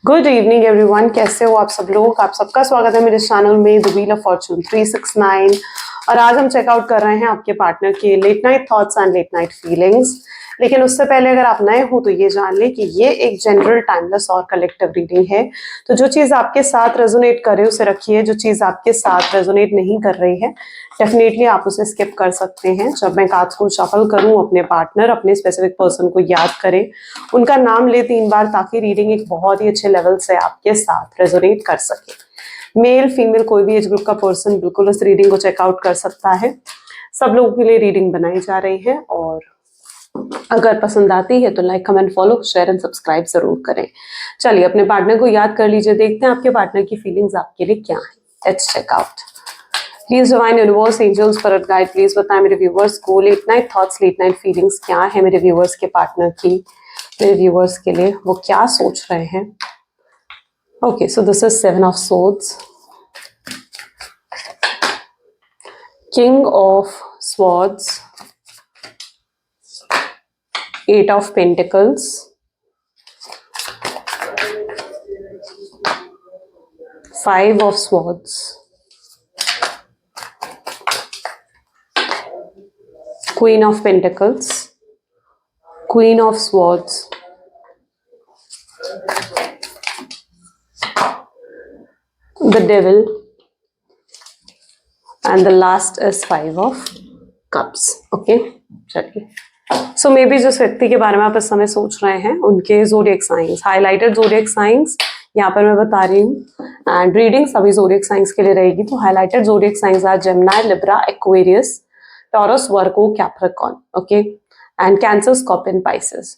Good evening everyone, कैसे हो आप सब लोग। आप सबका स्वागत है मेरे चैनल में द व्हील ऑफ फॉर्चून 369। और आज हम चेकआउट कर रहे हैं आपके पार्टनर के late night thoughts and late night feelings. लेकिन उससे पहले अगर आप नए हो तो ये जान लें कि ये एक जनरल टाइमलेस और कलेक्टिव रीडिंग है। तो जो चीज़ आपके साथ रेजोनेट करे उसे रखिए, जो चीज़ आपके साथ रेजोनेट नहीं कर रही है डेफिनेटली आप उसे स्किप कर सकते हैं। जब मैं कार्ड्स को शफल करूं अपने पार्टनर अपने स्पेसिफिक पर्सन को याद करें, उनका नाम ले 3 बार ताकि रीडिंग एक बहुत ही अच्छे लेवल से आपके साथ रेजोनेट कर सके। मेल फीमेल कोई भी एज ग्रुप का पर्सन बिल्कुल इस रीडिंग को चेकआउट कर सकता है। सब लोगों के लिए रीडिंग बनाई जा रही है और अगर पसंद आती है तो like comment follow share and subscribe जरूर करें। चलिए अपने पार्टनर को याद कर लीजिए, देखते हैं आपके पार्टनर की फीलिंग्स आपके लिए क्या है। Let's check out. Please divine universe angels spirit guide please बताएं मेरे व्यूवर्स को late night thoughts late night feelings क्या है मेरे व्यूवर्स के पार्टनर की, मेरे व्यूवर्स के लिए वो क्या सोच रहे हैं। Okay, so this is 7 of swords, king of swords, 8 of Pentacles, Five of Swords, Queen of Pentacles, Queen of Swords, the Devil, and the last is Five of Cups. Okay, चलिए। सो may be जिस व्यक्ति के बारे में आप इस समय सोच रहे हैं उनके zodiac signs, highlighted zodiac signs यहाँ पर मैं बता रही हूँ। एंड रीडिंग सभी ज़ोडिएक साइंस के लिए रहेगी। तो highlighted zodiac signs are Gemini, Libra, Aquarius, Taurus, Virgo, Capricorn, okay, and Cancer, Scorpion, Pisces.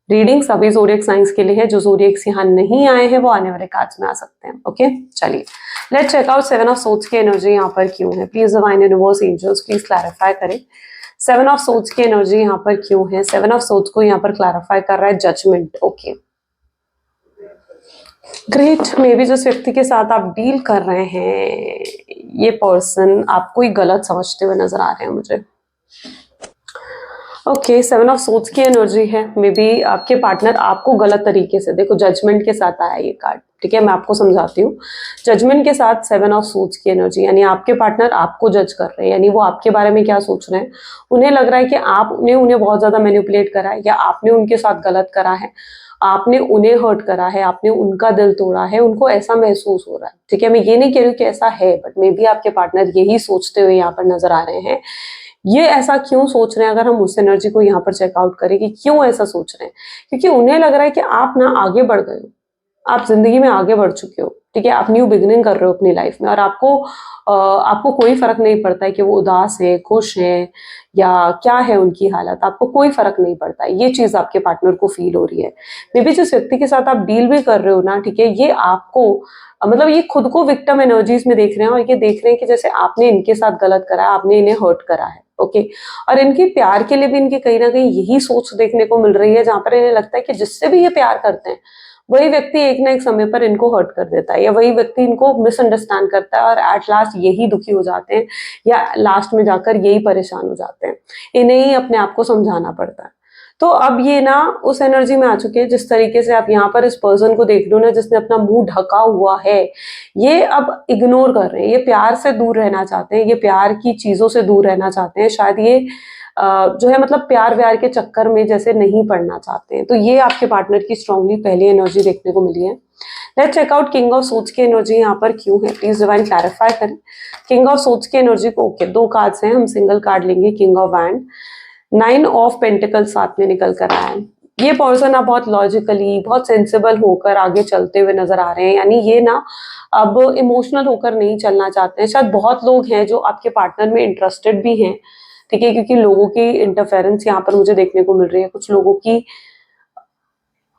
Reading सभी ज़ोडिएक साइंस के लिए है। जो ज़ोडिएक्स यहाँ नहीं आए हैं वो आने वाले कार्ड्स में आ सकते हैं। ओके, चलिए let's check out 7 of swords की एनर्जी यहाँ पर क्यों है। Please divine universe angels please clarify करें 7 ऑफ सोर्ड्स की एनर्जी यहाँ पर क्यों है। 7 ऑफ सोर्ड्स को यहाँ पर क्लैरिफाई कर रहा है judgment. Okay, great. Maybe जिस व्यक्ति के साथ आप डील कर रहे हैं ये पर्सन आपको ही गलत समझते हुए नजर आ रहे हैं मुझे। ओके, 7 ऑफ सोर्ड्स की एनर्जी है। मे बी आपके पार्टनर आपको गलत तरीके से, देखो जजमेंट के साथ आया ये कार्ड, ठीक है, मैं आपको समझाती हूँ। जजमेंट के साथ 7 ऑफ सोर्ड्स की एनर्जी, यानी आपके पार्टनर आपको जज कर रहे हैं, यानी वो आपके बारे में क्या सोच रहे हैं। उन्हें लग रहा है कि आपने उन्हें बहुत ज्यादा मैनिपुलेट करा है या आपने उनके साथ गलत करा है, आपने उन्हें हर्ट करा है, आपने उनका दिल तोड़ा है, उनको ऐसा महसूस हो रहा है। ठीक है, मैं ये नहीं कह रही हूँ कि ऐसा है, बट मे बी आपके पार्टनर यही सोचते हुए यहाँ पर नजर आ रहे हैं। ये ऐसा क्यों सोच रहे हैं, अगर हम उस एनर्जी को यहाँ पर चेकआउट करें कि क्यों ऐसा सोच रहे हैं, क्योंकि उन्हें लग रहा है कि आप ना आगे बढ़ गए हो, आप जिंदगी में आगे बढ़ चुके हो। ठीक है, आप न्यू बिगिनिंग कर रहे हो अपनी लाइफ में और आपको कोई फर्क नहीं पड़ता है कि वो उदास है, खुश है या क्या है उनकी हालत, आपको कोई फर्क नहीं पड़ता है। ये चीज आपके पार्टनर को फील हो रही है। मे बी जिस व्यक्ति के साथ आप डील भी कर रहे हो ना, ठीक है, ये आपको मतलब ये खुद को विक्टिम एनर्जीज में देख रहे हैं और ये देख रहे हैं कि जैसे आपने इनके साथ गलत करा है, आपने इन्हें हर्ट करा है। ओके, और इनके प्यार के लिए भी इनकी कहीं ना कहीं यही सोच देखने को मिल रही है, जहां पर इन्हें लगता है कि जिससे भी ये प्यार करते हैं वही व्यक्ति एक ना एक समय पर इनको हर्ट कर देता है या वही व्यक्ति इनको मिसअंडरस्टैंड करता है और एट लास्ट यही दुखी हो जाते हैं या लास्ट में जाकर यही परेशान हो जाते हैं। इन्हें ही अपने आप को समझाना पड़ता है। तो अब ये ना उस एनर्जी में आ चुके हैं। जिस तरीके से आप यहाँ पर इस पर्सन को देख लो ना, जिसने अपना मुंह ढका हुआ है, ये अब इग्नोर कर रहे हैं, ये प्यार से दूर रहना चाहते हैं, ये प्यार की चीजों से दूर रहना चाहते हैं। शायद ये जो है मतलब प्यार व्यार के चक्कर में जैसे नहीं पड़ना चाहते हैं। तो ये आपके पार्टनर की स्ट्रांगली पहली एनर्जी देखने को मिली है। Let's check out king of swords की एनर्जी यहाँ पर क्यों है। प्लीज डिवाइन क्लैरिफाई करें किंग ऑफ सोर्ड्स की एनर्जी को। ओके, 2 कार्ड्स हैं, हम सिंगल कार्ड लेंगे। King of wand, 9 of pentacles साथ में निकल कर आए हैं। ये पर्सन अब बहुत लॉजिकली, बहुत सेंसिबल होकर आगे चलते हुए नजर आ रहे हैं, यानी ये ना अब इमोशनल होकर नहीं चलना चाहते हैं। शायद बहुत लोग हैं जो आपके पार्टनर में इंटरेस्टेड भी हैं, ठीक है, क्योंकि लोगों की इंटरफेरेंस यहाँ पर मुझे देखने को मिल रही है। कुछ लोगों की,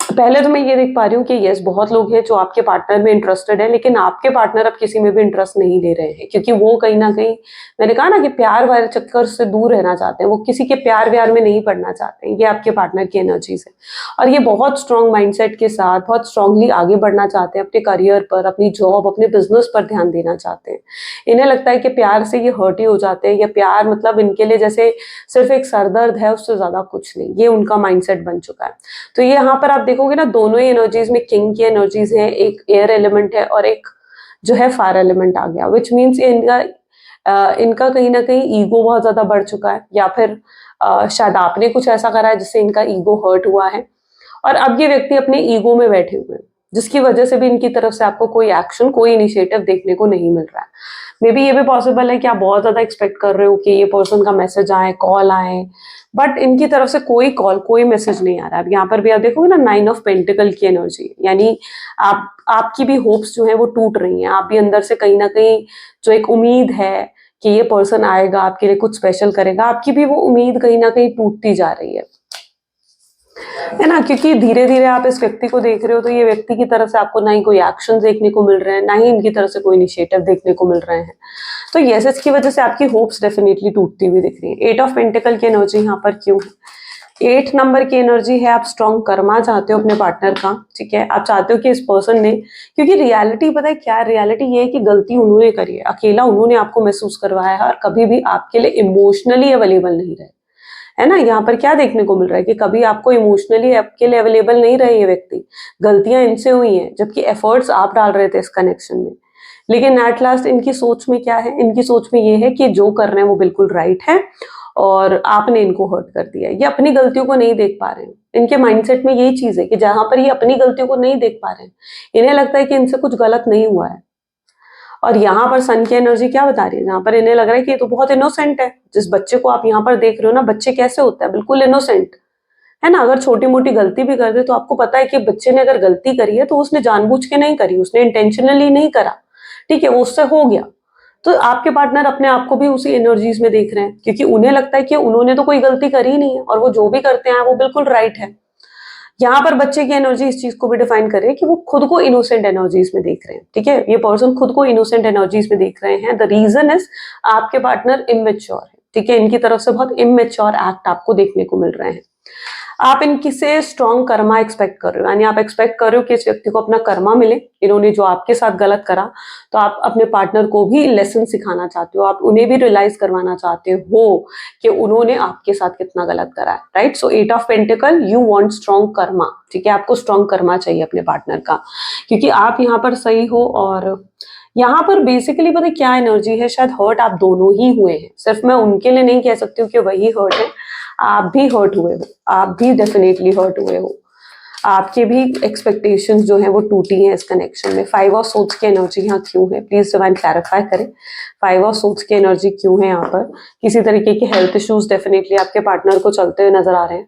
पहले तो मैं ये देख पा रही हूँ कि यस बहुत लोग हैं जो आपके पार्टनर में इंटरेस्टेड है, लेकिन आपके पार्टनर अब किसी में भी इंटरेस्ट नहीं ले रहे हैं, क्योंकि वो कहीं ना कहीं, मैंने कहा ना कि प्यार वाले चक्कर से दूर रहना चाहते हैं, वो किसी के प्यार व्यार में नहीं पड़ना चाहते हैं। ये आपके पार्टनर की एनर्जी है और ये बहुत स्ट्रॉन्ग माइंडसेट के साथ बहुत स्ट्रांगली आगे बढ़ना चाहते हैं, अपने करियर पर, अपनी जॉब, अपने बिजनेस पर ध्यान देना चाहते हैं। इन्हें लगता है कि प्यार से ये हर्ट ही हो जाते हैं, या प्यार मतलब इनके लिए जैसे सिर्फ एक सरदर्द है, उससे ज्यादा कुछ नहीं। ये उनका माइंडसेट बन चुका है। तो ये यहाँ पर आप देखो देखोगे ना, दोनों ही एनर्जीज में किंग की एनर्जीज है, एक एयर एलिमेंट है और एक जो है फायर एलिमेंट आ गया, विच मीन्स इनका कहीं ना कहीं ईगो बहुत ज्यादा बढ़ चुका है, या फिर शायद आपने कुछ ऐसा करा है जिससे इनका ईगो हर्ट हुआ है, और अब ये व्यक्ति अपने ईगो में बैठे हुए हैं, जिसकी वजह से भी इनकी तरफ से आपको कोई एक्शन, कोई इनिशिएटिव देखने को नहीं मिल रहा है। मे बी ये भी पॉसिबल है कि आप बहुत ज्यादा एक्सपेक्ट कर रहे हो कि ये पर्सन का मैसेज आए, कॉल आए, बट इनकी तरफ से कोई कॉल, कोई मैसेज नहीं आ रहा है। अब यहाँ पर भी आप देखोगे ना, 9 ऑफ पेंटिकल की एनर्जी, यानी आपकी भी होप्स जो है वो टूट रही हैं। आप भी अंदर से कहीं ना कहीं जो एक उम्मीद है कि ये पर्सन आएगा, आपके लिए कुछ स्पेशल करेगा, आपकी भी वो उम्मीद कहीं ना कहीं टूटती जा रही है ना, क्योंकि धीरे धीरे आप इस व्यक्ति को देख रहे हो तो ये व्यक्ति की तरफ से आपको ना ही कोई एक्शन देखने को मिल रहे हैं, ना ही इनकी तरफ से कोई इनिशिएटिव देखने को मिल रहे हैं। तो यस, इसकी वजह से आपकी होप्स डेफिनेटली टूटती हुई दिख रही है। 8 ऑफ पेंटिकल की एनर्जी यहाँ पर क्यों है? 8 नंबर की एनर्जी है, आप स्ट्रॉन्ग कर्मा चाहते हो अपने पार्टनर का, ठीक है। आप चाहते हो कि इस पर्सन ने, क्योंकि रियलिटी पता है क्या है, रियलिटी ये है कि गलती उन्होंने करी है, अकेला उन्होंने आपको महसूस करवाया है और कभी भी आपके लिए इमोशनली अवेलेबल नहीं रहे, है ना। यहाँ पर क्या देखने को मिल रहा है कि कभी आपको इमोशनली आपके लिए अवेलेबल नहीं रहे ये व्यक्ति, गलतियां इनसे हुई हैं, जबकि एफर्ट्स आप डाल रहे थे इस कनेक्शन में। लेकिन एट लास्ट इनकी सोच में क्या है, इनकी सोच में ये है कि जो कर रहे हैं वो बिल्कुल राइट है और आपने इनको हर्ट कर दिया। ये अपनी गलतियों को नहीं देख पा रहे हैं, इनके माइंडसेट में यही चीज है कि जहां पर ये अपनी गलतियों को नहीं देख पा रहे हैं, इन्हें लगता है कि इनसे कुछ गलत नहीं हुआ है। और यहाँ पर सन की एनर्जी क्या बता रही है, जहां पर इन्हें लग रहा है कि ये तो बहुत इनोसेंट है। जिस बच्चे को आप यहाँ पर देख रहे हो ना, बच्चे कैसे होता है, बिल्कुल इनोसेंट, है ना। अगर छोटी मोटी गलती भी कर दे तो आपको पता है कि बच्चे ने अगर गलती करी है तो उसने जानबूझ के नहीं करी, उसने इंटेंशनली नहीं करा, ठीक है, वो उससे हो गया। तो आपके पार्टनर अपने आप को भी उसी एनर्जीज में देख रहे हैं, क्योंकि उन्हें लगता है कि उन्होंने तो कोई गलती करी ही नहीं है और वो जो भी करते हैं वो बिल्कुल राइट है। यहाँ पर बच्चे की एनर्जी इस चीज को भी डिफाइन कर रही है कि वो खुद को इनोसेंट एनर्जीज में देख रहे हैं, ठीक है। ये पर्सन खुद को इनोसेंट एनर्जीज में देख रहे हैं। द रीजन इज आपके पार्टनर इमेच्योर है, ठीक है। इनकी तरफ से बहुत इमेच्योर एक्ट आपको देखने को मिल रहे हैं। आप इनकी से स्ट्रॉन्ग कर्मा एक्सपेक्ट कर रहे हो, यानी आप एक्सपेक्ट कर रहे हो कि इस व्यक्ति को अपना कर्मा मिले, इन्होंने जो आपके साथ गलत करा, तो आप अपने पार्टनर को भी लेसन सिखाना चाहते हो, आप उन्हें भी रियलाइज करवाना चाहते हो कि उन्होंने आपके साथ कितना गलत करा है, right. So 8 of pentacle, you want strong Karma, ठीक है। आपको स्ट्रॉन्ग कर्मा चाहिए अपने पार्टनर का, क्योंकि आप यहाँ पर सही हो। और यहाँ पर बेसिकली पता है क्या एनर्जी है, शायद हर्ट आप दोनों ही हुए हैं, सिर्फ मैं उनके लिए नहीं कह सकती हूँ कि वही हर्ट है, आप भी हर्ट हुए हो, आप भी डेफिनेटली हर्ट हुए हो। आपके भी एक्सपेक्टेशंस जो है वो टूटी हैं इस कनेक्शन में। 5 ऑफ सोर्ड्स की एनर्जी यहाँ क्यों है, प्लीज डिवाइन क्लैरिफाई करें। 5 ऑफ सोर्ड्स की एनर्जी क्यों है यहाँ पर? किसी तरीके के हेल्थ इश्यूज डेफिनेटली आपके पार्टनर को चलते हुए नजर आ रहे हैं,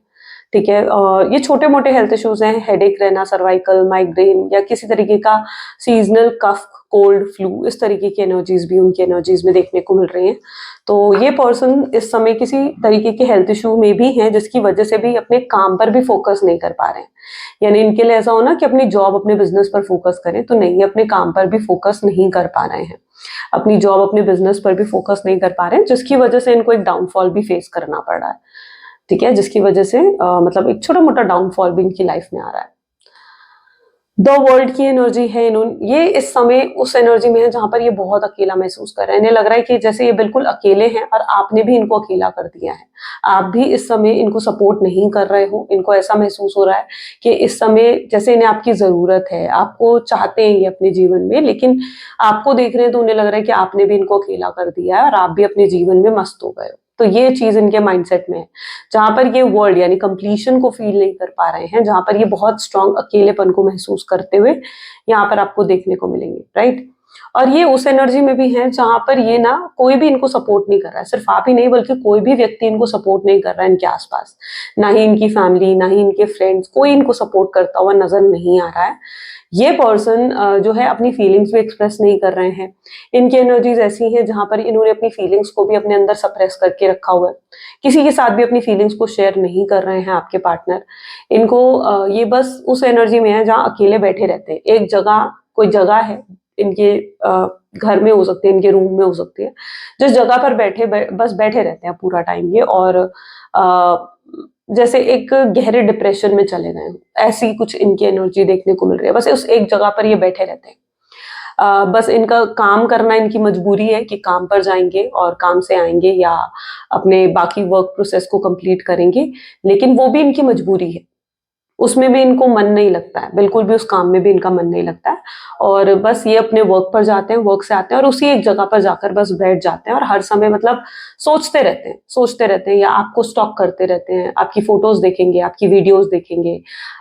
ठीक है। ये छोटे मोटे हेल्थ इश्यूज हैं, हेडेक रहना, सर्वाइकल, माइग्रेन, या किसी तरीके का सीजनल कफ, कोल्ड, फ्लू, इस तरीके की एनर्जीज भी उनकी एनर्जीज में देखने को मिल रही हैं। तो ये पर्सन इस समय किसी तरीके के हेल्थ इशू में भी हैं, जिसकी वजह से भी अपने काम पर भी फोकस नहीं कर पा रहे हैं। यानी इनके लिए ऐसा हो ना कि अपनी जॉब, अपने बिजनेस पर फोकस करें, तो नहीं, ये अपने काम पर भी फोकस नहीं कर पा रहे हैं, अपनी जॉब, अपने बिजनेस पर भी फोकस नहीं कर पा रहे हैं, जिसकी वजह से इनको एक डाउनफॉल भी फेस करना पड़ रहा है, ठीक है। जिसकी वजह से मतलब एक छोटा मोटा डाउनफॉल भी इनकी लाइफ में आ रहा है। द वर्ल्ड की एनर्जी है, इन्होंने ये इस समय उस एनर्जी में है जहां पर ये बहुत अकेला महसूस कर रहे हैं। इन्हें लग रहा है कि जैसे ये बिल्कुल अकेले हैं और आपने भी इनको अकेला कर दिया है। आप भी इस समय इनको सपोर्ट नहीं कर रहे हो, इनको ऐसा महसूस हो रहा है कि इस समय जैसे इन्हें आपकी जरूरत है, आपको चाहते हैं ये अपने जीवन में, लेकिन आपको देख रहे हैं तो उन्हें लग रहा है कि आपने भी इनको अकेला कर दिया है और आप भी अपने जीवन में मस्त हो गए हो। तो ये चीज इनके माइंडसेट में है, जहां पर ये वर्ल्ड यानी कंप्लीशन को फील नहीं कर पा रहे हैं, जहां पर ये बहुत स्ट्रांग अकेलेपन को महसूस करते हुए यहाँ पर आपको देखने को मिलेंगे, राइट। और ये उस एनर्जी में भी है जहां पर ये ना कोई भी इनको सपोर्ट नहीं कर रहा है, सिर्फ आप ही नहीं बल्कि कोई भी व्यक्ति इनको सपोर्ट नहीं कर रहा है इनके आसपास, ना ही इनकी फैमिली, ना ही इनके फ्रेंड्स, कोई इनको सपोर्ट करता हुआ नजर नहीं आ रहा है। ये पर्सन जो है अपनी फीलिंग्स भी एक्सप्रेस नहीं कर रहे हैं। इनकी एनर्जीज ऐसी हैं जहां पर इन्होंने अपनी फीलिंग्स को भी अपने अंदर सप्रेस करके रखा हुआ है, किसी के साथ भी अपनी फीलिंग्स को शेयर नहीं कर रहे हैं आपके पार्टनर। इनको ये बस उस एनर्जी में है जहां अकेले बैठे रहते हैं, एक जगह, कोई जगह है इनके घर में हो सकते हैं, इनके रूम में हो सकती है, जिस जगह पर बस बैठे रहते हैं पूरा टाइम ये, और जैसे एक गहरे डिप्रेशन में चले गए हो, ऐसी कुछ इनकी एनर्जी देखने को मिल रही है। बस उस एक जगह पर ये बैठे रहते हैं, बस इनका काम करना इनकी मजबूरी है कि काम पर जाएंगे और काम से आएंगे या अपने बाकी वर्क प्रोसेस को कंप्लीट करेंगे, लेकिन वो भी इनकी मजबूरी है, उसमें भी इनको मन नहीं लगता है, बिल्कुल भी उस काम में भी इनका मन नहीं लगता है। और बस ये अपने वर्क पर जाते हैं, वर्क से आते हैं और उसी एक जगह पर जाकर बस बैठ जाते हैं और हर समय मतलब सोचते रहते हैं या आपको स्टॉक करते रहते हैं, आपकी फोटोज देखेंगे, आपकी वीडियोस देखेंगे,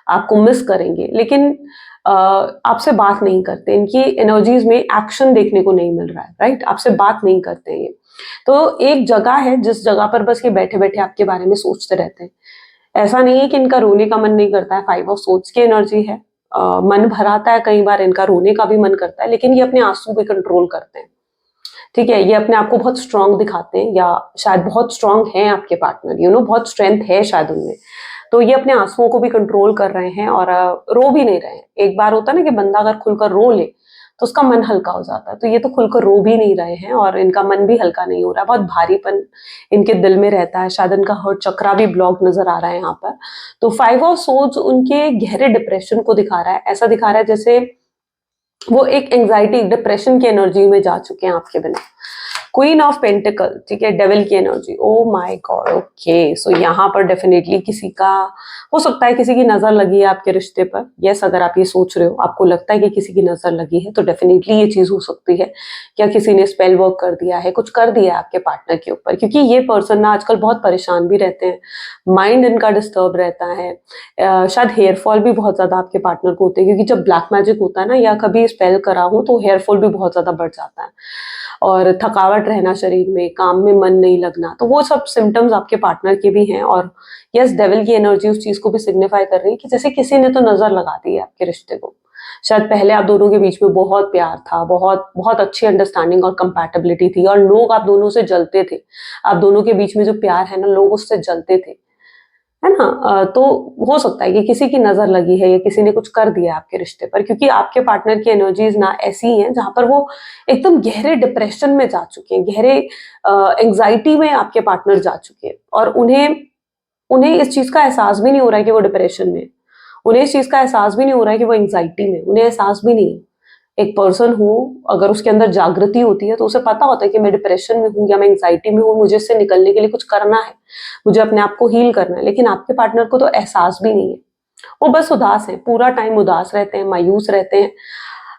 आपको मिस करेंगे, लेकिन आपसे बात नहीं करते। इनकी एनर्जीज में एक्शन देखने को नहीं मिल रहा है, राइट? आपसे बात नहीं करते हैं ये। तो एक जगह है जिस जगह पर बस ये बैठे बैठे आपके बारे में सोचते रहते हैं। ऐसा नहीं है कि इनका रोने का मन नहीं करता है, 5 ऑफ सोर्ड्स की एनर्जी है। मन भर आता है, कई बार इनका रोने का भी मन करता है, लेकिन ये अपने आंसू पे कंट्रोल करते हैं। ठीक है, ये अपने आप को बहुत स्ट्रांग दिखाते हैं या शायद बहुत स्ट्रांग हैं आपके पार्टनर, बहुत स्ट्रेंथ है शायद उनमें। तो ये अपने आंसुओं को भी कंट्रोल कर रहे हैं और रो भी नहीं रहे हैं। एक बार होता है ना कि बंदा अगर खुलकर रो ले तो उसका मन हल्का हो जाता है, तो ये तो खुलकर रो भी नहीं रहे हैं और इनका मन भी हल्का नहीं हो रहा है। बहुत भारीपन इनके दिल में रहता है, शायद इनका हर्ट चक्रा भी ब्लॉक नजर आ रहा है यहाँ पर। तो 5 ऑफ सोर्ड्स उनके गहरे डिप्रेशन को दिखा रहा है। ऐसा दिखा रहा है जैसे वो एक एंजाइटी डिप्रेशन की एनर्जी में जा चुके हैं आपके बिना। क्वीन ऑफ पेंटिकल, ठीक है, डेविल की energy. Oh my God, okay. So यहाँ पर डेफिनेटली किसी का हो सकता है, किसी की नजर लगी है आपके रिश्ते पर। यस, अगर आप ये सोच रहे हो, आपको लगता है कि किसी की नजर लगी है, तो डेफिनेटली ये चीज हो सकती है। क्या किसी ने स्पेल वर्क कर दिया है, कुछ कर दिया है आपके पार्टनर के ऊपर, क्योंकि ये पर्सन ना आजकल बहुत परेशान भी रहते हैं, माइंड इनका डिस्टर्ब रहता है। शायद हेयर फॉल भी बहुत ज्यादा आपके पार्टनर को होते हैं, क्योंकि जब ब्लैक मैजिक होता है ना या कभी स्पेल करा हो तो हेयर फॉल भी बहुत ज्यादा बढ़ जाता है और थकावट रहना शरीर में, काम में मन नहीं लगना, तो वो सब सिम्टम्स आपके पार्टनर के भी हैं। और यस, डेविल की एनर्जी उस चीज को भी सिग्निफाई कर रही है कि जैसे किसी ने तो नजर लगा दी है आपके रिश्ते को। शायद पहले आप दोनों के बीच में बहुत प्यार था, बहुत बहुत अच्छी अंडरस्टैंडिंग और कंपैटिबिलिटी थी और लोग आप दोनों से जलते थे। आप दोनों के बीच में जो प्यार है ना, लोग उससे जलते थे, है ना? तो हो सकता है कि किसी की नजर लगी है या किसी ने कुछ कर दिया आपके रिश्ते पर, क्योंकि आपके पार्टनर की एनर्जीज ना ऐसी हैं जहां पर वो एकदम गहरे डिप्रेशन में जा चुके हैं, गहरे एंग्जाइटी में आपके पार्टनर जा चुके हैं और उन्हें उन्हें इस चीज का एहसास भी नहीं हो रहा है कि वो डिप्रेशन में है। उन्हें इस चीज का एहसास भी नहीं हो रहा है कि वो एंग्जाइटी में, उन्हें एहसास भी नहीं है। एक पर्सन हो, अगर उसके अंदर जागृति होती है तो उसे पता होता है कि मैं डिप्रेशन में हूँ या मैं एंग्जाइटी में हूँ, मुझे इससे निकलने के लिए कुछ करना है, मुझे अपने आप को हील करना है। लेकिन आपके पार्टनर को तो एहसास भी नहीं है, वो बस उदास है, पूरा टाइम उदास रहते हैं, मायूस रहते हैं।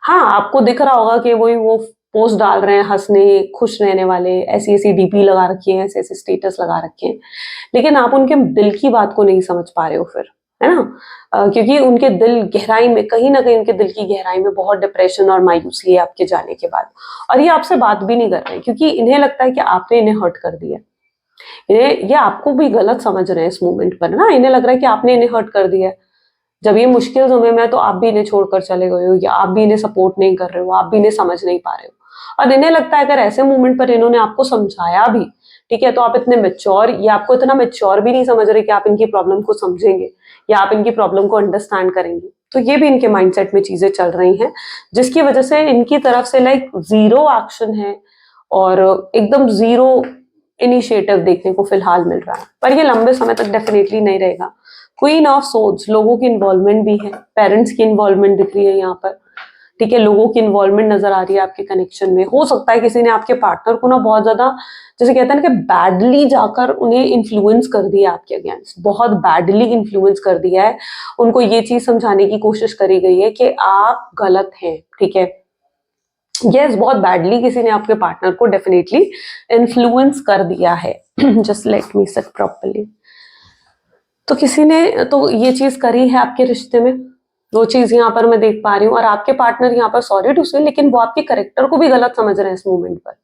हाँ, आपको दिख रहा होगा कि वो पोस्ट डाल रहे हैं हंसने खुश रहने वाले, ऐसी ऐसी डीपी लगा रखी है, ऐसे ऐसे स्टेटस लगा रखे हैं, लेकिन आप उनके दिल की बात को नहीं समझ पा रहे हो फिर, है ना? क्योंकि उनके दिल गहराई में, कहीं ना कहीं उनके दिल की गहराई में बहुत डिप्रेशन और मायूसी है आपके जाने के बाद। और ये आपसे बात भी नहीं कर रहे हैं क्योंकि इन्हें लगता है कि आपने इन्हें हर्ट कर दिया। ये आपको भी गलत समझ रहे हैं इस मोमेंट पर ना, इन्हें लग रहा है कि आपने इन्हें हर्ट कर दिया है। जब ये मुश्किल समय में है तो आप भी इन्हें छोड़कर चले गए हो या आप भी इन्हें सपोर्ट नहीं कर रहे हो, आप भी इन्हें समझ नहीं पा रहे हो। और इन्हें लगता है अगर ऐसे मोमेंट पर इन्होंने आपको समझाया भी, ठीक है, तो आप इतने मेच्योर या आपको इतना मेच्योर भी नहीं समझ रहे कि आप इनकी प्रॉब्लम को समझेंगे या आप इनकी प्रॉब्लम को अंडरस्टैंड करेंगे। तो ये भी इनके माइंडसेट में चीजें चल रही हैं, जिसकी वजह से इनकी तरफ से लाइक जीरो एक्शन है और एकदम जीरो इनिशिएटिव देखने को फिलहाल मिल रहा है, पर ये लंबे समय तक डेफिनेटली नहीं रहेगा। क्वीन ऑफ सोर्ड्स, लोगों की इन्वॉल्वमेंट भी है, पेरेंट्स की इन्वॉल्वमेंट दिख रही है यहाँ पर, ठीक है, लोगों की इन्वॉल्वमेंट नजर आ रही है आपके कनेक्शन में। हो सकता है किसी ने आपके पार्टनर को ना बहुत ज्यादा, जैसे कहते हैं ना कि बैडली जाकर उन्हें इन्फ्लुएंस कर दिया आपके अगेंस्ट, बहुत बैडली इन्फ्लुएंस कर दिया है। उनको ये चीज समझाने की कोशिश करी गई है कि आप गलत हैं, ठीक है। यस, बहुत बैडली किसी ने आपके पार्टनर को डेफिनेटली इन्फ्लुएंस कर दिया है। Just let me set properly. तो किसी ने तो ये चीज करी है आपके रिश्ते में, वो चीज यहाँ पर मैं देख पा रही हूँ। और आपके पार्टनर यहाँ पर, सॉरी टू से, लेकिन वो आपके करेक्टर को भी गलत समझ रहे हैं इस मोमेंट पर।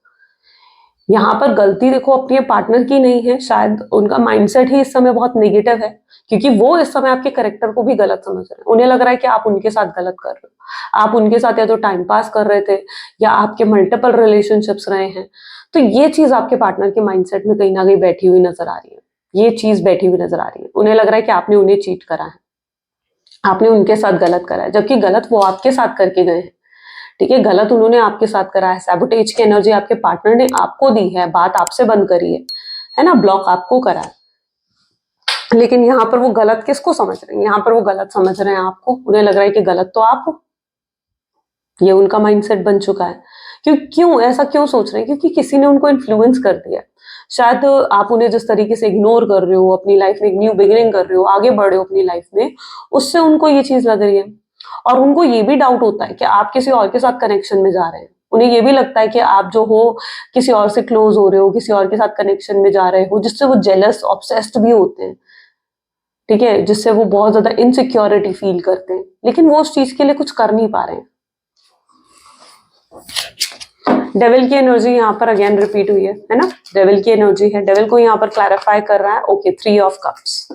यहाँ पर गलती देखो अपने पार्टनर की नहीं है, शायद उनका माइंडसेट ही इस समय बहुत नेगेटिव है, क्योंकि वो इस समय आपके करेक्टर को भी गलत समझ रहे हैं। उन्हें लग रहा है कि आप उनके साथ गलत कर रहे हो, आप उनके साथ या तो टाइम पास कर रहे थे या आपके मल्टीपल रिलेशनशिप्स रहे हैं। तो ये चीज आपके पार्टनर के माइंडसेट में कहीं ना कहीं बैठी हुई नजर आ रही है, ये चीज बैठी हुई नजर आ रही है। उन्हें लग रहा है कि आपने उन्हें चीट करा है, आपने उनके साथ गलत करा है, जबकि गलत वो आपके साथ करके गए हैं, ठीक है। गलत उन्होंने आपके साथ करा है, सैबोटेज की एनर्जी आपके पार्टनर ने आपको दी है, बात आपसे बंद करी है ना, ब्लॉक आपको करा है। लेकिन यहाँ पर वो गलत किसको समझ रहे हैं, यहाँ पर वो गलत समझ रहे हैं आपको। उन्हें लग रहा है कि गलत तो आप हो, ये उनका माइंडसेट बन चुका है। क्यों ऐसा क्यों सोच रहे हैं? क्योंकि किसी ने उनको इन्फ्लुएंस कर दिया। शायद आप उन्हें जिस तरीके से इग्नोर कर रहे हो, अपनी लाइफ में एक न्यू बिगिनिंग कर रहे हो, आगे बढ़ रहे हो अपनी लाइफ में, उससे उनको ये चीज लग रही है। और उनको ये भी डाउट होता है कि आप किसी और के साथ कनेक्शन में जा रहे हैं। उन्हें ये भी लगता है कि आप जो हो किसी और से क्लोज हो रहे हो, किसी और के साथ कनेक्शन में जा रहे हो, जिससे वो जेलस ऑब्सेस्ड भी होते हैं, ठीक है, जिससे वो बहुत ज्यादा इनसिक्योरिटी फील करते हैं, लेकिन वो उस चीज के लिए कुछ कर नहीं पा रहे हैं। डेविल की एनर्जी यहाँ पर अगेन रिपीट हुई है ना, डेविल की एनर्जी है, डेविल को यहाँ पर क्लैरिफाई कर रहा है। Okay, 3 of cups,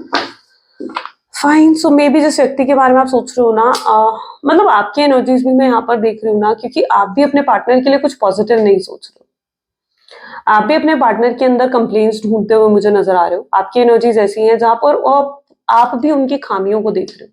fine. So may be जिस व्यक्ति के बारे में आप सोच रहे हो ना, मतलब आपकी एनर्जीज भी मैं यहाँ पर देख रही हूँ ना, क्योंकि आप भी अपने पार्टनर के लिए कुछ पॉजिटिव नहीं सोच रहे हो। आप भी अपने पार्टनर के अंदर कंप्लेंट्स ढूंढते हुए मुझे नजर आ रहे हो। आपकी एनर्जीज ऐसी हैं जहां पर आप भी उनकी खामियों को देख रहे हो।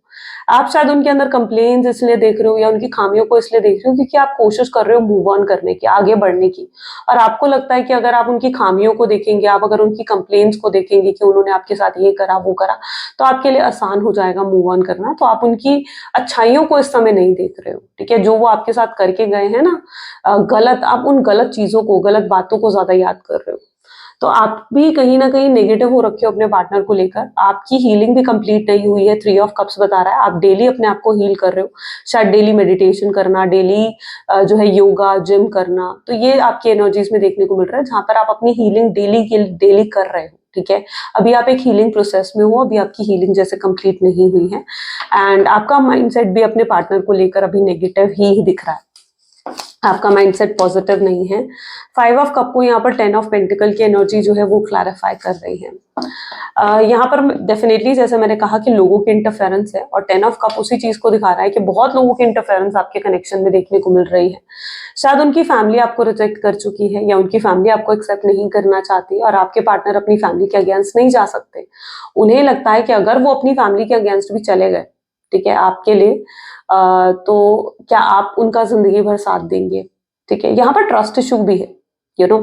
आप शायद उनके अंदर कंप्लेंट्स इसलिए देख रहे हो या उनकी खामियों को इसलिए देख रहे हो क्योंकि आप कोशिश कर रहे हो मूव ऑन करने की, आगे बढ़ने की। और आपको लगता है कि अगर आप उनकी खामियों को देखेंगे, आप अगर उनकी कंप्लेंट्स को देखेंगे कि उन्होंने आपके साथ ये करा वो करा, तो आपके लिए आसान हो जाएगा मूव ऑन करना। तो आप उनकी अच्छाइयों को इस समय नहीं देख रहे हो, ठीक है, जो वो आपके साथ करके गए हैं ना गलत, आप उन गलत चीजों को, गलत बातों को ज्यादा याद कर रहे हो। तो आप भी कहीं ना कहीं नेगेटिव हो रखे हो अपने पार्टनर को लेकर। आपकी हीलिंग भी कंप्लीट नहीं हुई है, 3 ऑफ कप्स बता रहा है। आप डेली अपने आप को हील कर रहे हो, शायद डेली मेडिटेशन करना, डेली जो है योगा जिम करना, तो ये आपकी एनर्जीज में देखने को मिल रहा है, जहां पर आप अपनी हीलिंग डेली कर रहे हो, ठीक है। अभी आप एक हीलिंग प्रोसेस में हो, अभी आपकी हीलिंग जैसे कंप्लीट नहीं हुई है, एंड आपका माइंडसेट भी अपने पार्टनर को लेकर अभी नेगेटिव ही दिख रहा है, आपका माइंडसेट पॉजिटिव नहीं है। 5 ऑफ कप को यहाँ पर 10 ऑफ पेंटिकल की एनर्जी जो है वो क्लैरिफाई कर रही है। यहाँ पर डेफिनेटली जैसे मैंने कहा कि लोगों की इंटरफेरेंस है, और 10 ऑफ कप उसी चीज को दिखा रहा है कि बहुत लोगों की इंटरफेरेंस आपके कनेक्शन में देखने को मिल रही है। शायद उनकी फैमिली आपको रिजेक्ट कर चुकी है, या उनकी फैमिली आपको एक्सेप्ट नहीं करना चाहती, और आपके पार्टनर अपनी फैमिली के अगेंस्ट नहीं जा सकते। उन्हें लगता है कि अगर वो अपनी फैमिली के अगेंस्ट भी चले गए, ठीक है, आपके लिए, तो क्या आप उनका जिंदगी भर साथ देंगे, ठीक है। यहाँ पर ट्रस्ट इशू भी है, यू नो,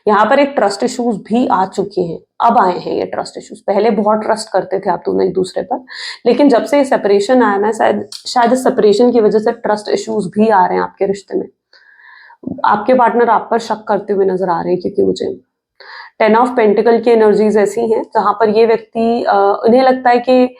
यहाँ पर एक ट्रस्ट इश्यूज भी आ चुके हैं, अब आए हैं ये ट्रस्ट इश्यूज। पहले बहुत ट्रस्ट करते थे आप दोनों एक दूसरे पर, लेकिन जब से सेपरेशन आया ना, शायद सेपरेशन की वजह से ट्रस्ट इश्यूज भी आ रहे हैं आपके रिश्ते में। आपके पार्टनर आप पर शक करते हुए नजर आ रहे हैं, क्योंकि मुझे 10 ऑफ पेंटिकल की एनर्जीज ऐसी हैं जहां पर ये व्यक्ति उन्हें लगता है कि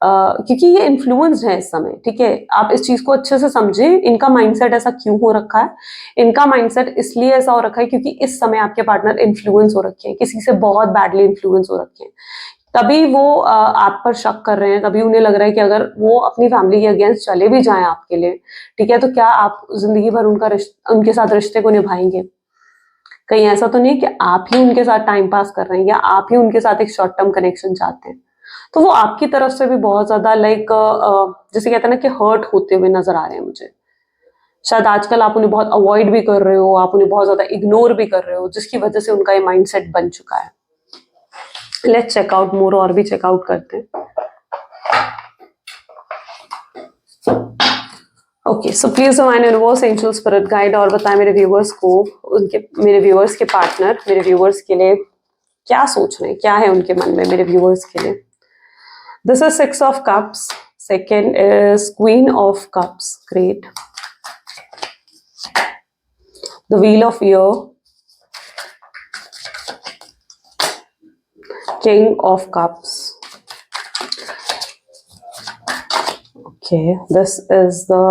क्योंकि ये इन्फ्लुएंस्ड है इस समय, ठीक है। आप इस चीज को अच्छे से समझे, इनका माइंडसेट ऐसा क्यों हो रखा है। इनका माइंडसेट इसलिए ऐसा हो रखा है क्योंकि इस समय आपके पार्टनर इन्फ्लुएंस हो रखे हैं, किसी से बहुत बैडली इन्फ्लुएंस हो रखे हैं, तभी वो आप पर शक कर रहे हैं। तभी उन्हें लग रहा है कि अगर वो अपनी फैमिली के अगेंस्ट चले भी जाएं आपके लिए, ठीक है, तो क्या आप जिंदगी भर उनके साथ रिश्ते को निभाएंगे। कहीं ऐसा तो नहीं कि आप ही उनके साथ टाइम पास कर रहे हैं, या आप ही उनके साथ एक शॉर्ट टर्म कनेक्शन चाहते हैं। तो वो आपकी तरफ से भी बहुत ज्यादा जैसे कहते हैं ना कि हर्ट होते हुए नजर आ रहे हैं मुझे। शायद आजकल आप उन्हें बहुत अवॉइड भी कर रहे हो, आप उन्हें बहुत ज्यादा इग्नोर भी कर रहे हो, जिसकी वजह से उनका ये माइंडसेट बन चुका है। लेट्स चेक आउट मोर, और भी चेकआउट करते हैं। Okay, so please divine universe, angel, spirit guide, और बताएं मेरे व्यूअर्स को, मेरे व्यूअर्स के पार्टनर मेरे व्यूअर्स के लिए क्या सोच रहे हैं, क्या है उनके मन में मेरे व्यूअर्स के लिए। This is 6 of cups. Second is Queen of cups. Great. The Wheel of Year. King of cups. Okay, this is the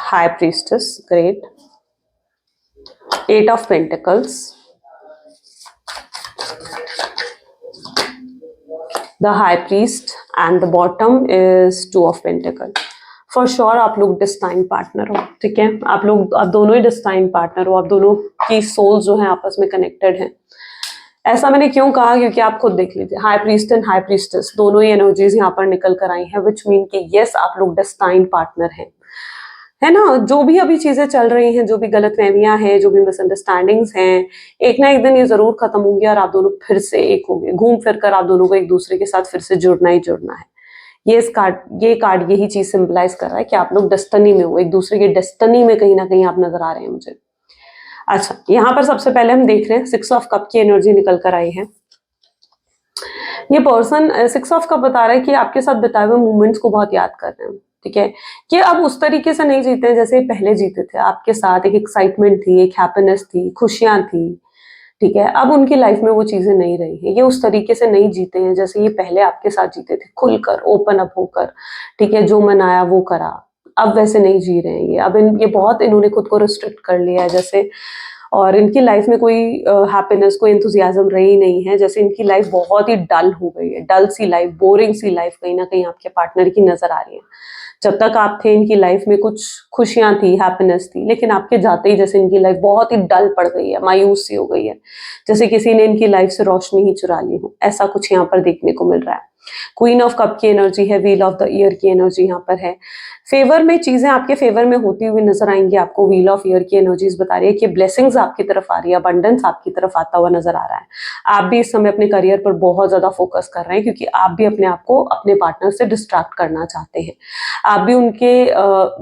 High Priestess. Great. 8 of Pentacles. The High Priest, and the bottom is 2 of Pentacles. For sure आप लोग destine partner हो, ठीक है, आप दोनों ही destine partner हो, आप दोनों की सोल्स जो है आपस में कनेक्टेड हैं। ऐसा मैंने क्यों कहा, क्योंकि आप खुद देख लीजिए, high priest and high priestess दोनों ही एनर्जीज यहाँ पर निकल कर आई हैं, विच मीन कि यस आप लोग डिस्टाइन पार्टनर हैं, है ना। जो भी अभी चीजें चल रही हैं, जो भी गलतफहमियां हैं, जो भी मिसअंडरस्टैंडिंग्स हैं, एक ना एक दिन ये जरूर खत्म होंगी और आप दोनों फिर से एक होंगे, घूम फिर कर आप दोनों को एक दूसरे के साथ फिर से जुड़ना ही जुड़ना है। ये कार्ड यही चीज सिंबलाइज कर रहा है कि आप लोग डेस्टिनी में हो, एक दूसरे की डेस्टिनी में कहीं ना कहीं आप नजर आ रहे हैं मुझे। अच्छा, यहाँ पर सबसे पहले हम देख रहे हैं 6 ऑफ कप की एनर्जी निकल कर आई है। ये पर्सन 6 ऑफ कप बता रहा है कि आपके साथ बिताए हुए मोमेंट्स को बहुत याद कर रहे हैं, ठीक है, कि अब उस तरीके से नहीं जीते हैं जैसे पहले जीते थे। आपके साथ एक एक्साइटमेंट थी, एक हैप्पीनेस थी, खुशियां थी, ठीक है। अब उनकी लाइफ में वो चीजें नहीं रही है, ये उस तरीके से नहीं जीते हैं जैसे ये पहले आपके साथ जीते थे, खुलकर ओपन अप होकर, ठीक है, जो मन आया वो करा। अब वैसे नहीं जी रहे हैं ये, अब ये बहुत इन्होंने खुद को रिस्ट्रिक्ट कर लिया है जैसे, और इनकी लाइफ में कोई हैप्पीनेस, कोई एंथुजियाज्म रही नहीं है, जैसे इनकी लाइफ बहुत ही डल हो गई है, डल सी लाइफ, बोरिंग सी लाइफ कहीं ना कहीं आपके पार्टनर की नजर आ रही है। जब तक आप थे इनकी लाइफ में कुछ खुशियां थी, हैप्पीनेस थी, लेकिन आपके जाते ही जैसे इनकी लाइफ बहुत ही डल पड़ गई है, मायूस सी हो गई है, जैसे किसी ने इनकी लाइफ से रोशनी ही चुरा ली हो, ऐसा कुछ यहाँ पर देखने को मिल रहा है। क्वीन ऑफ कप की एनर्जी है, व्हील ऑफ द ईयर की एनर्जी यहाँ पर है। फेवर में चीजें आपके फेवर में होती हुई नजर आएंगी आपको, व्हील ऑफ ईयर की एनर्जीज बता रही है कि ब्लेसिंग्स आपकी तरफ आ रही है, अबंडेंस आपकी तरफ आता हुआ नजर आ रहा है। आप भी इस समय अपने करियर पर बहुत ज्यादा फोकस कर रहे हैं क्योंकि आप भी अपने आप को अपने पार्टनर से डिस्ट्रैक्ट करना चाहते हैं। आप भी उनके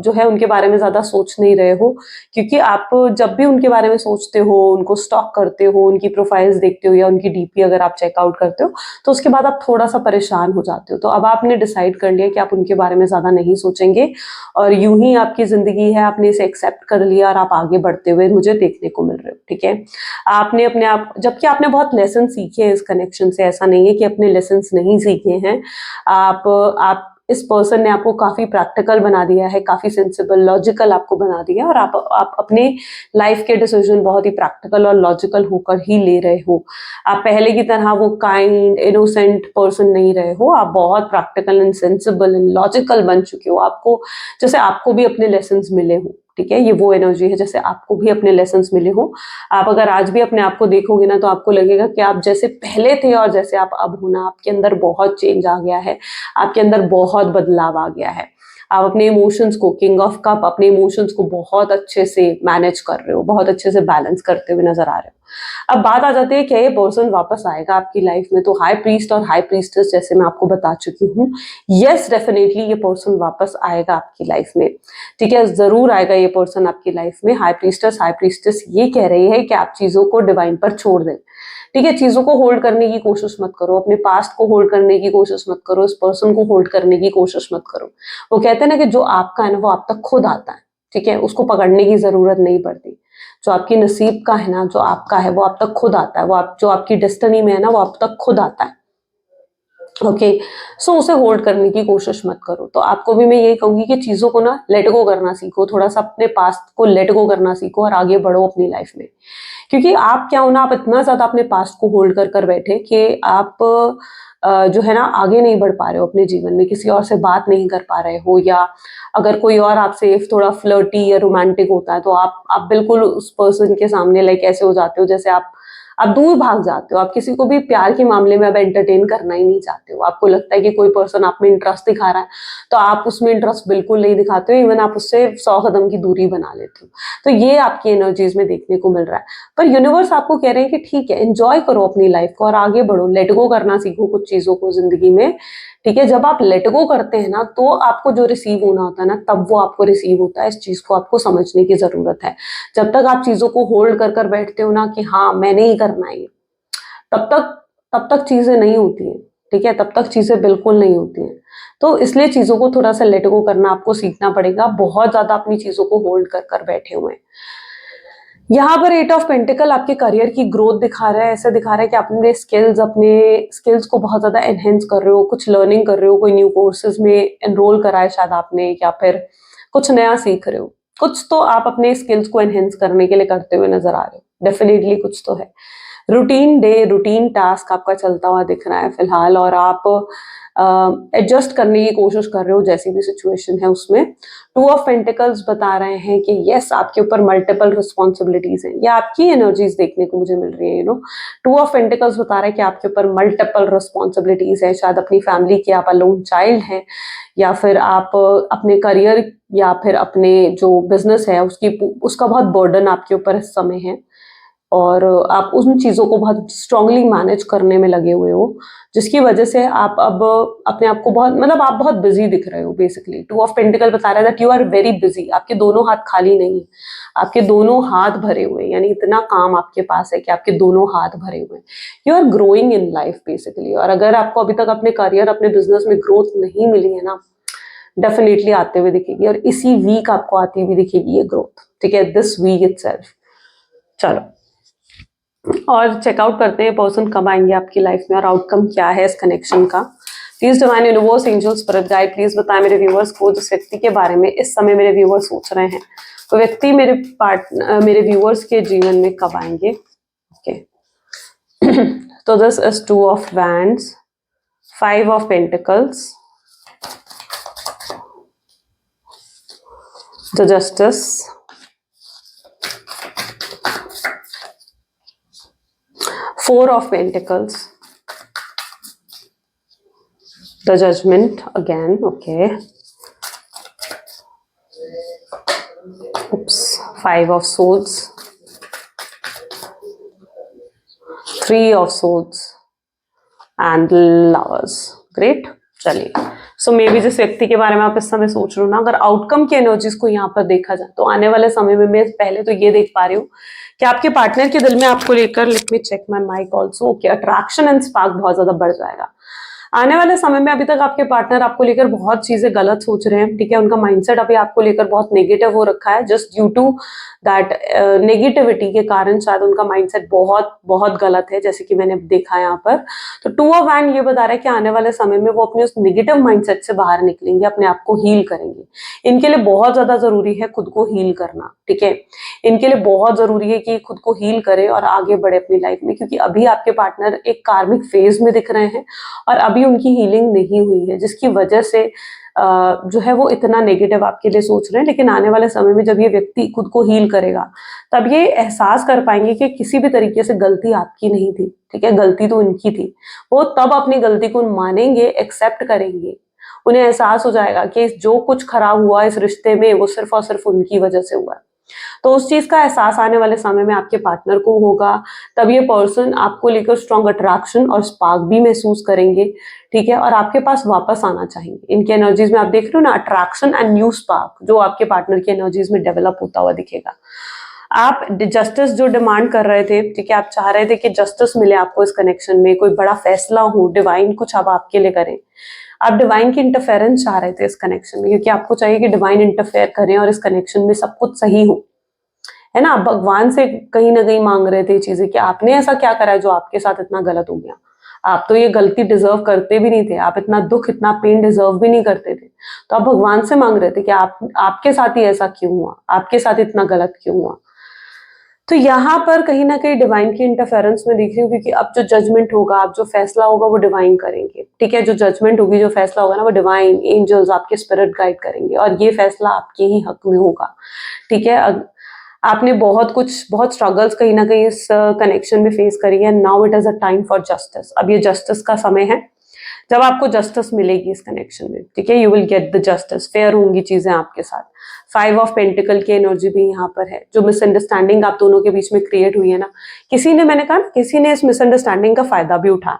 जो है उनके बारे में ज्यादा सोच नहीं रहे हो, क्योंकि आप जब भी उनके बारे में सोचते हो, उनको स्टॉक करते हो, उनकी प्रोफाइल्स देखते हो या उनकी डीपी अगर आप चेकआउट करते हो, तो उसके बाद आप थोड़ा सा परेशान हो जाते हो। तो अब आपने डिसाइड कर लिया कि आप उनके बारे में ज्यादा नहीं सोचेंगे और यूं ही आपकी जिंदगी है, आपने इसे एक्सेप्ट कर लिया और आप आगे बढ़ते हुए मुझे देखने को मिल रहे हो, ठीक है। आपने अपने आप, जबकि आपने बहुत लेसन सीखे हैं इस कनेक्शन से, ऐसा नहीं है कि अपने लेसन नहीं सीखे हैं। आप इस पर्सन ने आपको काफी प्रैक्टिकल बना दिया है, काफी सेंसिबल, लॉजिकल आपको बना दिया, और आप अपने लाइफ के डिसीजन बहुत ही प्रैक्टिकल और लॉजिकल होकर ही ले रहे हो। आप पहले की तरह वो काइंड इनोसेंट पर्सन नहीं रहे हो, आप बहुत practical and sensible and logical बन चुके हो। आपको जैसे आपको भी अपने लेसन्स मिले हो, ठीक है, ये वो एनर्जी है जैसे आपको भी अपने लेसन्स मिले हो। आप अगर आज भी अपने आप को देखोगे ना, तो आपको लगेगा कि आप जैसे पहले थे और जैसे आप अब हो ना, आपके अंदर बहुत चेंज आ गया है, आपके अंदर बहुत बदलाव आ गया है। आप अपने इमोशंस को, किंग ऑफ कप, अपने इमोशंस को बहुत अच्छे से मैनेज कर रहे हो, बहुत अच्छे से बैलेंस करते हुए नजर आ रहे हो। अब बात आ जाती है क्या ये पर्सन वापस आएगा आपकी लाइफ में? तो हाई प्रीस्ट और हाई प्रीस्टेस जैसे मैं आपको बता चुकी हूँ, यस डेफिनेटली ये पर्सन वापस आएगा आपकी लाइफ में, ठीक है, जरूर आएगा ये पर्सन आपकी लाइफ में। हाई प्रीस्टेस ये कह रही है कि आप चीजों को डिवाइन पर छोड़ दें, ठीक है, चीजों को होल्ड करने की कोशिश मत करो, अपने पास्ट को होल्ड करने की कोशिश मत करो, इस पर्सन को होल्ड करने की कोशिश मत करो। वो कहते हैं ना कि जो आपका है ना वो आप तक खुद आता है, ठीक है, उसको पकड़ने की जरूरत नहीं पड़ती। जो आपकी नसीब का है ना, जो आपका है वो आप तक खुद आता है, वो आप जो आपकी डेस्टिनी में है ना वो आप तक खुद आता है। ओके, सो उसे होल्ड करने की कोशिश मत करो। तो आपको भी मैं यही कहूंगी कि चीजों को ना लेट गो करना सीखो, थोड़ा सा अपने पास्ट को लेट गो करना सीखो और आगे बढ़ो अपनी लाइफ में। क्योंकि आप क्या हो ना, आप इतना ज्यादा अपने पास्ट को होल्ड कर कर बैठे कि आप जो है ना आगे नहीं बढ़ पा रहे हो अपने जीवन में, किसी और से बात नहीं कर पा रहे हो, या अगर कोई और आपसे थोड़ा फ्लर्टी या रोमांटिक होता है तो आप बिल्कुल उस पर्सन के सामने लाइक ऐसे हो जाते हो जैसे आप दूर भाग जाते हो। आप किसी को भी प्यार के मामले में अब एंटरटेन करना ही नहीं चाहते हो। आपको लगता है कि कोई पर्सन आप में इंटरेस्ट दिखा रहा है तो आप उसमें इंटरेस्ट बिल्कुल नहीं दिखाते हो, इवन आप उससे 100 कदम की दूरी बना लेते हो। तो ये आपकी एनर्जीज में देखने को मिल रहा है। पर यूनिवर्स आपको कह रहे हैं कि ठीक है, एंजॉय करो अपनी लाइफ को और आगे बढ़ो, लेट गो करना सीखो कुछ चीजों को जिंदगी में, ठीक है। जब आप लेट गो करते हैं ना, तो आपको जो रिसीव होना होता है ना, तब वो आपको रिसीव होता है। इस चीज को आपको समझने की जरूरत है। जब तक आप चीजों को होल्ड कर कर बैठते हो ना कि हाँ मैंने ही करना है, तब तक चीजें नहीं होती हैं, ठीक है, तब तक चीजें बिल्कुल नहीं होती हैं। तो इसलिए चीजों को थोड़ा सा लेट गो करना आपको सीखना पड़ेगा। बहुत ज्यादा अपनी चीजों को होल्ड कर कर बैठे हुए हैं। यहाँ पर 8 ऑफ पेंटिकल आपके करियर की ग्रोथ दिखा रहा है। ऐसा दिखा रहा है कि आप अपने स्किल्स को बहुत ज्यादा एनहेंस कर रहे हो, कुछ लर्निंग कर रहे हो, कोई न्यू कोर्सेज में एनरोल करा है शायद आपने, या फिर कुछ नया सीख रहे हो। कुछ तो आप अपने स्किल्स को एनहेंस करने के लिए करते हुए नजर आ रहे हो, डेफिनेटली कुछ तो है। रूटीन डे, रूटीन टास्क आपका चलता हुआ दिख रहा है फिलहाल, और आप एडजस्ट करने की कोशिश कर रहे हो जैसी भी सिचुएशन है उसमें। 2 ऑफ पेंटिकल्स बता रहे हैं कि यस आपके ऊपर मल्टीपल रिस्पॉन्सिबिलिटीज हैं, या आपकी एनर्जीज देखने को मुझे मिल रही है। 2 ऑफ पेंटिकल्स बता रहे हैं कि आपके ऊपर मल्टीपल रिस्पॉन्सिबिलिटीज है। शायद अपनी फैमिली के आप अलोन चाइल्ड हैं, या फिर आप अपने करियर या फिर अपने जो बिजनेस है उसका बहुत बर्डन आपके ऊपर इस समय है, और आप उन चीजों को बहुत स्ट्रांगली मैनेज करने में लगे हुए हो, जिसकी वजह से आप अब अपने आप को बहुत, मतलब आप बहुत बिजी दिख रहे हो बेसिकली। 2 ऑफ पेंटिकल बता रहा है that you are very busy. आपके दोनों हाथ खाली नहीं, आपके दोनों हाथ भरे हुए हैं, यानी इतना काम आपके पास है कि आपके दोनों हाथ भरे हुए हैं। You are growing in life basically. और अगर आपको अभी तक अपने करियर, अपने बिजनेस में ग्रोथ नहीं मिली है ना, डेफिनेटली आते हुए दिखेगी, और इसी वीक आपको आती हुई दिखेगी ये ग्रोथ, ठीक है, दिस वीक इटसेल्फ। चलो और चेकआउट करते हैं पर्सन कब आएंगे आपकी लाइफ में और आउटकम क्या है इस कनेक्शन का। Please divine universe angel spirit guide please बताएं मेरे व्यूअर्स को जिस व्यक्ति के बारे में इस समय मेरे व्यूअर्स सोच रहे हैं, तो व्यक्ति मेरे व्यूअर्स के जीवन में कब आएंगे। ओके तो this is 2 of wands, 5 of pentacles, the justice, 4 of Pentacles, the Judgment again, okay. Oops, 5 of Swords, 3 of Swords and Lovers. Great. चलिए, सो मे बी जिस व्यक्ति के बारे में आप इस समय सोच रहे हो ना, अगर आउटकम की एनर्जीज को यहाँ पर देखा जाए तो आने वाले समय में मैं पहले तो ये देख पा रही हूँ कि आपके पार्टनर के दिल में आपको लेकर, let me check my mic also, okay, attraction and spark बहुत ज्यादा बढ़ जाएगा आने वाले समय में। अभी तक आपके पार्टनर आपको लेकर बहुत चीजें गलत सोच रहे हैं, ठीक है, उनका माइंडसेट अभी आपको लेकर बहुत नेगेटिव हो रखा है, just due to that negativity के कारण शायद उनका माइंडसेट बहुत बहुत गलत है, जैसे कि मैंने देखा यहाँ पर। तो 2 ऑफ वैंड ये बता रहा है कि आने वाले समय में वो अपने उस नेगेटिव माइंडसेट से बाहर निकलेंगे, अपने आप को हील करेंगे। इनके लिए बहुत ज्यादा जरूरी है खुद को हील करना, ठीक है, इनके लिए बहुत जरूरी है कि खुद को हील करे और आगे बढ़े अपनी लाइफ में, क्योंकि अभी आपके पार्टनर एक कार्मिक फेज में दिख रहे हैं और अभी उनकी हीलिंग नहीं हुई है, जिसकी वजह से जो है वो इतना नेगेटिव आपके लिए सोच रहे हैं। लेकिन आने वाले समय में जब ये व्यक्ति खुद को हील करेगा तब ये एहसास कर पाएंगे कि किसी भी तरीके से गलती आपकी नहीं थी, ठीक है, गलती तो उनकी थी। वो तब अपनी गलती को मानेंगे, एक्सेप्ट करेंगे, उन्हें एहसास हो जाएगा कि जो कुछ खराब हुआ इस रिश्ते में वो सिर्फ और सिर्फ उनकी वजह से हुआ। तो उस चीज का एहसास आने वाले समय में आपके पार्टनर को होगा, तब ये पर्सन आपको लेकर स्ट्रॉन्ग अट्रैक्शन और स्पार्क भी महसूस करेंगे, ठीक है, और आपके पास वापस आना चाहेंगे। इनके एनर्जीज में आप देख रहे हो ना, अट्रैक्शन एंड न्यू स्पार्क जो आपके पार्टनर की एनर्जीज में डेवलप होता हुआ दिखेगा। आप जस्टिस जो डिमांड कर रहे थे, ठीक है, आप चाह रहे थे कि जस्टिस मिले आपको इस कनेक्शन में, कोई बड़ा फैसला हो, डिवाइन कुछ अब आपके लिए करें। आप डिवाइन की इंटरफेरेंस चाह रहे थे इस कनेक्शन में, क्योंकि आपको चाहिए कि डिवाइन इंटरफेयर करें और इस कनेक्शन में सब कुछ सही हो, है ना। आप भगवान से कहीं ना कहीं मांग रहे थे चीजें कि आपने ऐसा क्या करा है जो आपके साथ इतना गलत हो गया। आप तो ये गलती डिजर्व करते भी नहीं थे, आप इतना दुख इतना पेन डिजर्व भी नहीं करते थे। तो आप भगवान से मांग रहे थे कि आपके साथ ही ऐसा क्यों हुआ, आपके साथ इतना गलत क्यों हुआ। तो यहाँ पर कहीं ना कहीं डिवाइन की इंटरफेरेंस में देख रही हूँ, क्योंकि अब जो जजमेंट होगा, अब जो फैसला होगा वो डिवाइन करेंगे, ठीक है, जो जजमेंट होगी, जो फैसला होगा ना, वो डिवाइन एंजल्स आपके स्पिरिट गाइड करेंगे और ये फैसला आपके ही हक में होगा, ठीक है। आपने बहुत स्ट्रगल्स कहीं ना कहीं इस कनेक्शन में फेस करी है। Now it is a time for justice. अब ये जस्टिस का समय है जब आपको जस्टिस मिलेगी इस कनेक्शन में, ठीक है, you will get the justice, fair होंगी चीजें आपके साथ। 5 ऑफ पेंटिकल की एनर्जी भी यहाँ पर है। जो मिसअंडरस्टैंडिंग आप दोनों के बीच में क्रिएट हुई है ना, किसी ने, मैंने कहा ना, किसी ने इस मिसअंडरस्टैंडिंग का फायदा भी उठाया,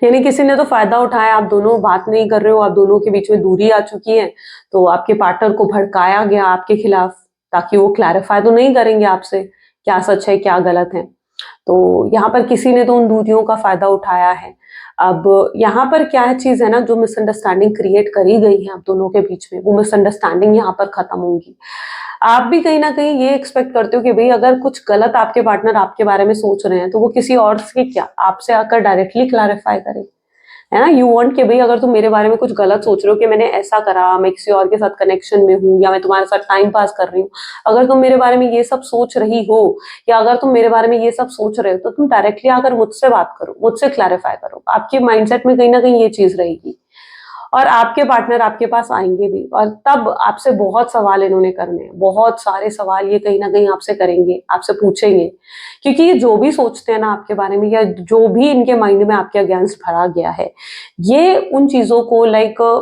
यानी किसी ने तो फायदा उठाया, आप दोनों बात नहीं कर रहे हो, आप दोनों के बीच में दूरी आ चुकी है, तो आपके पार्टनर को भड़काया गया आपके खिलाफ, ताकि वो क्लैरिफाई तो नहीं करेंगे आपसे क्या सच है क्या गलत है। तो यहाँ पर किसी ने तो उन दूरियों का फायदा उठाया है। अब यहाँ पर क्या है चीज है ना, जो मिसअंडरस्टैंडिंग क्रिएट करी गई है आप दोनों के बीच में, वो मिसअंडरस्टैंडिंग यहाँ पर खत्म होंगी। आप भी कहीं ना कहीं ये एक्सपेक्ट करते हो कि भाई अगर कुछ गलत आपके पार्टनर आपके बारे में सोच रहे हैं तो वो किसी और से क्या, आपसे आकर डायरेक्टली क्लैरिफाई करे, है ना। यू वांट कि भाई अगर तुम मेरे बारे में कुछ गलत सोच रहे हो कि मैंने ऐसा करा, मैं किसी और के साथ कनेक्शन में हूँ, या मैं तुम्हारे साथ टाइम पास कर रही हूँ, अगर तुम मेरे बारे में ये सब सोच रही हो, या अगर तुम मेरे बारे में ये सब सोच रहे हो, तो तुम डायरेक्टली आकर मुझसे बात करो, मुझसे क्लैरिफाई करो। आपके माइंडसेट में कहीं ना कहीं ये चीज रहेगी और आपके पार्टनर आपके पास आएंगे भी, और तब आपसे बहुत सवाल इन्होंने करने हैं, बहुत सारे सवाल ये कहीं ना कहीं आपसे करेंगे, आपसे पूछेंगे, क्योंकि ये जो भी सोचते हैं ना आपके बारे में, या जो भी इनके माइंड में आपके अगेंस्ट भरा गया है, ये उन चीजों को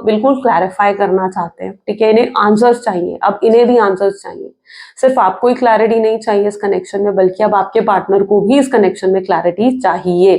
बिल्कुल क्लैरिफाई करना चाहते हैं, ठीक है। इन्हें आंसर्स चाहिए, अब इन्हें भी आंसर्स चाहिए। सिर्फ आपको ही क्लैरिटी नहीं चाहिए इस कनेक्शन में, बल्कि अब आपके पार्टनर को भी इस कनेक्शन में क्लैरिटी चाहिए।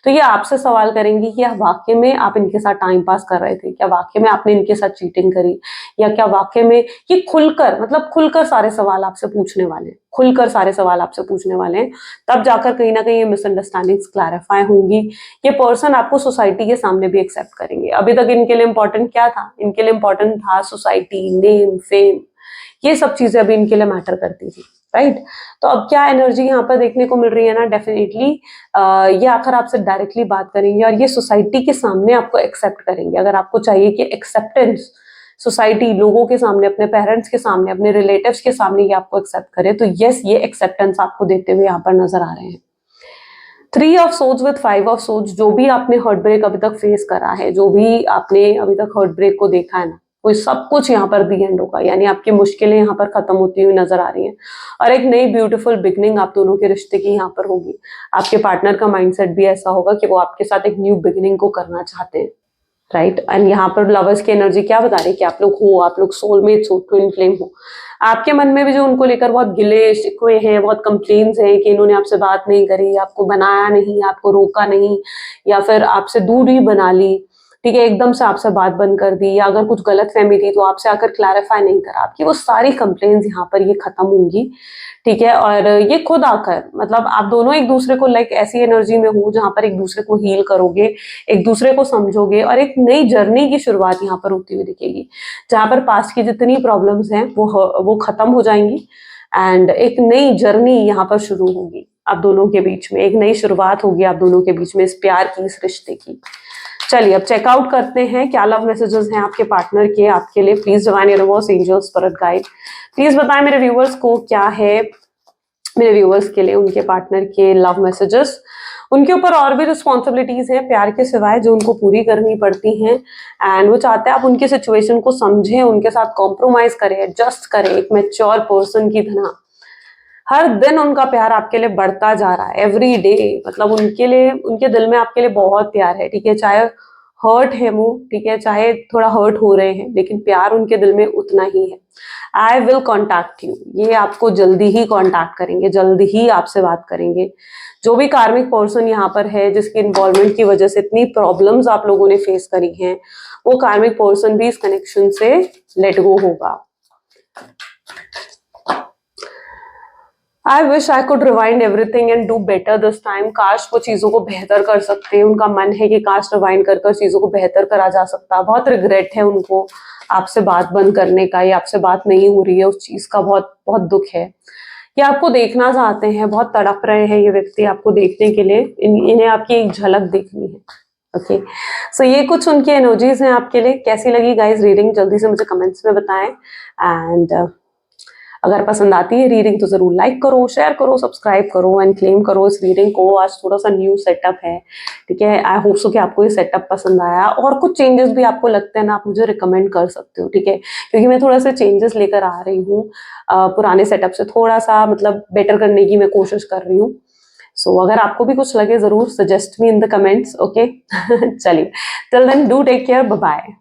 तो ये आपसे सवाल करेंगी कि वाकई में आप इनके साथ टाइम पास कर रहे थे, क्या वाकई में आपने इनके साथ चीटिंग करी, या क्या वाकई में, ये खुलकर सारे सवाल आपसे पूछने वाले हैं, खुलकर सारे सवाल आपसे पूछने वाले हैं। तब जाकर कहीं ना कहीं ये मिसअंडरस्टैंडिंग्स क्लैरिफाई होंगी। ये पर्सन आपको सोसाइटी के सामने भी एक्सेप्ट करेंगे। अभी तक इनके लिए इंपॉर्टेंट क्या था, इनके लिए इंपॉर्टेंट था सोसाइटी, नेम, फेम, ये सब चीजें अभी इनके लिए मैटर करती थी, राइट। तो अब क्या एनर्जी यहाँ पर देखने को मिल रही है ना, डेफिनेटली ये आकर आपसे डायरेक्टली बात करेंगे और ये सोसाइटी के सामने आपको एक्सेप्ट करेंगे। अगर आपको चाहिए कि एक्सेप्टेंस सोसाइटी, लोगों के सामने, अपने पेरेंट्स के सामने, अपने रिलेटिव्स के सामने ये आपको एक्सेप्ट करे, तो यस, ये एक्सेप्टेंस आपको देते हुए यहाँ पर नजर आ रहे हैं। 3 of swords with 5 of swords, जो भी आपने हार्ट ब्रेक अभी तक फेस करा है, जो भी आपने अभी तक हार्ट ब्रेक को देखा है ना, वो सब कुछ यहाँ पर दी एंड होगा, यानी आपकी मुश्किलें यहाँ पर खत्म होती हुई नजर आ रही हैं और एक नई ब्यूटीफुल बिगनिंग आप दोनों के रिश्ते की यहाँ पर होगी। आपके पार्टनर का माइंडसेट भी ऐसा होगा कि वो आपके साथ एक न्यू बिगिनिंग को करना चाहते हैं, राइट। एंड यहाँ पर लवर्स की एनर्जी क्या बता रही है कि आप लोग हो, आप लोग सोलमेट्स हो, ट्विन फ्लेम हो। आपके मन में भी जो उनको लेकर बहुत गिले शिकवे हैं, बहुत कंप्लेन्स हैं कि इन्होंने आपसे बात नहीं करी, आपको बनाया नहीं, आपको रोका नहीं, या फिर आपसे दूरी बना ली, ठीक है, एकदम से आपसे बात बंद कर दी, या अगर कुछ गलत फहमी थी तो आपसे आकर क्लैरिफाई नहीं करा, आपकी वो सारी कंप्लेन्स यहाँ पर ये खत्म होंगी, ठीक है। और ये खुद आकर, मतलब आप दोनों एक दूसरे को लाइक ऐसी एनर्जी में हो जहां पर एक दूसरे को हील करोगे, एक दूसरे को समझोगे और एक नई जर्नी की शुरुआत यहाँ पर होती हुई दिखेगी, जहां पर पास्ट की जितनी प्रॉब्लम्स हैं वो खत्म हो जाएंगी एंड एक नई जर्नी यहाँ पर शुरू होगी आप दोनों के बीच में, एक नई शुरुआत होगी आप दोनों के बीच में, इस प्यार की, इस रिश्ते की। चलिए अब चेकआउट करते हैं क्या लव मैसेजेस हैं आपके पार्टनर के आपके लिए। Please divine universe, angels, spirit guide, please बताएं मेरे व्यूअर्स को क्या है मेरे व्यूअर्स के लिए उनके पार्टनर के लव मैसेजेस। उनके ऊपर और भी रिस्पॉन्सिबिलिटीज हैं प्यार के सिवाय जो उनको पूरी करनी पड़ती हैं एंड वो चाहते हैं आप उनकी सिचुएशन को समझें, उनके साथ कॉम्प्रोमाइज करें, एडजस्ट करें एक मैच्योर पर्सन की तरह। हर दिन उनका प्यार आपके लिए बढ़ता जा रहा है, एवरी डे, मतलब उनके लिए, उनके दिल में आपके लिए बहुत प्यार है, ठीक है। चाहे हर्ट है वो, ठीक है, चाहे थोड़ा हर्ट हो रहे हैं, लेकिन प्यार उनके दिल में उतना ही है। आई विल कॉन्टैक्ट यू, ये आपको जल्दी ही कॉन्टैक्ट करेंगे, जल्दी ही आपसे बात करेंगे। जो भी कार्मिक पर्सन यहाँ पर है जिसकी इन्वॉल्वमेंट की वजह से इतनी प्रॉब्लम्स आप लोगों ने फेस करी हैं, वो कार्मिक पर्सन भी इस कनेक्शन से लेट गो होगा। I wish I could rewind everything and do better this time. काश वो चीजों को बेहतर कर सकते हैं, उनका मन है कि काश रिवाइंड कर कर चीजों को बेहतर करा जा सकता। बहुत रिग्रेट है उनको आपसे बात बंद करने का, या आपसे बात नहीं हो रही है उस चीज का बहुत बहुत दुख है। ये आपको देखना चाहते हैं, बहुत तड़प रहे हैं ये व्यक्ति आपको देखने के लिए, इन्हें आपकी एक झलक देखनी है। ओके, सो ये कुछ उनकी एनर्जीज हैं आपके लिए। कैसी लगी गाइज रीडिंग, जल्दी से मुझे कमेंट्स में बताएं एंड अगर पसंद आती है रीडिंग तो जरूर लाइक करो, शेयर करो, सब्सक्राइब करो एंड क्लेम करो इस रीडिंग को। आज थोड़ा सा न्यू सेटअप है, ठीक है। आई होप सो कि आपको ये सेटअप पसंद आया, और कुछ चेंजेस भी आपको लगते हैं ना, आप मुझे रिकमेंड कर सकते हो, ठीक है, क्योंकि मैं थोड़ा सा चेंजेस लेकर आ रही हूँ पुराने सेटअप से, थोड़ा सा मतलब बेटर करने की मैं कोशिश कर रही हूँ। सो अगर आपको भी कुछ लगे जरूर suggest me in the comments, okay. चलिए, till then do take care, bye bye.